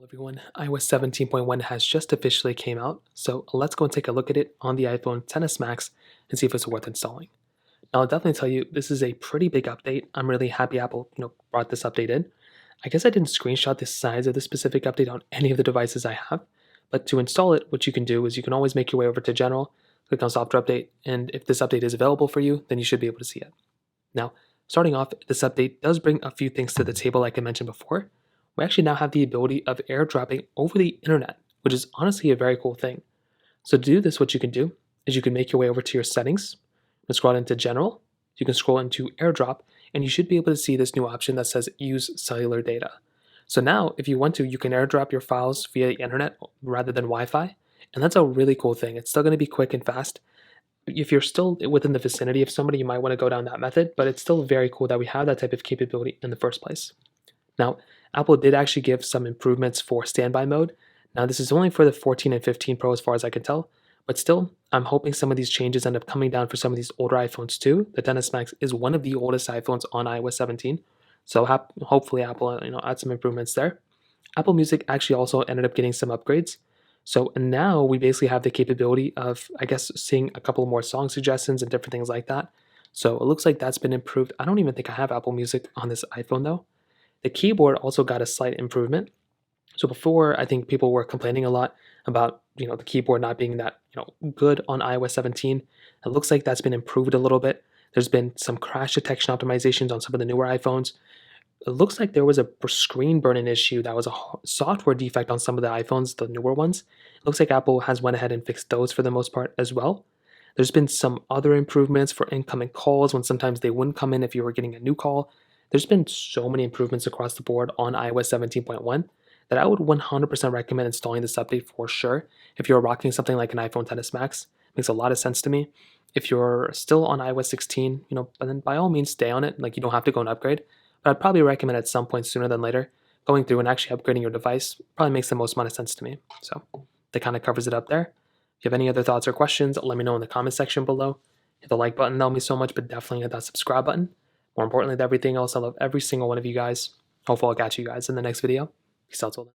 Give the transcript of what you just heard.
Everyone, iOS 17.1 has just officially came out, so let's go and take a look at it on the iPhone XS Max and see if it's worth installing. Now, I'll definitely tell you this is a pretty big update. I'm really happy Apple, brought this update in. I guess I didn't screenshot the size of the specific update on any of the devices I have, but to install it, what you can do is you can always make your way over to General, click on Software Update, and if this update is available for you, then you should be able to see it. Now, starting off, this update does bring a few things to the table like I mentioned before. We actually now have the ability of airdropping over the internet, which is honestly a very cool thing. So to do this, what you can do is you can make your way over to your settings, and scroll into General, you can scroll into AirDrop, and you should be able to see this new option that says Use Cellular Data. So now, if you want to, you can airdrop your files via the internet rather than Wi-Fi, and that's a really cool thing. It's still going to be quick and fast. If you're still within the vicinity of somebody, you might want to go down that method, but it's still very cool that we have that type of capability in the first place. Now, Apple did actually give some improvements for standby mode. Now, this is only for the 14 and 15 Pro as far as I can tell, but still, I'm hoping some of these changes end up coming down for some of these older iPhones too. The XS Max is one of the oldest iPhones on iOS 17, so hopefully Apple add some improvements there. Apple Music actually also ended up getting some upgrades. So now we basically have the capability of, I guess, seeing a couple more song suggestions and different things like that. So it looks like that's been improved. I don't even think I have Apple Music on this iPhone though. The keyboard also got a slight improvement. So before, I think people were complaining a lot about the keyboard not being that good on iOS 17. It looks like that's been improved a little bit. There's been some crash detection optimizations on some of the newer iPhones. It looks like there was a screen burn-in issue that was a software defect on some of the iPhones, the newer ones. It looks like Apple has went ahead and fixed those for the most part as well. There's been some other improvements for incoming calls when sometimes they wouldn't come in if you were getting a new call. There's been so many improvements across the board on iOS 17.1 that I would 100% recommend installing this update for sure. If you're rocking something like an iPhone XS Max, it makes a lot of sense to me. If you're still on iOS 16, then by all means stay on it. Like, you don't have to go and upgrade, but I'd probably recommend at some point sooner than later going through and actually upgrading your device probably makes the most amount of sense to me. So that kind of covers it up there. If you have any other thoughts or questions, let me know in the comment section below. Hit the like button, that'll mean so much, but definitely hit that subscribe button. More importantly than everything else, I love every single one of you guys. Hopefully I'll catch you guys in the next video. Peace out till then.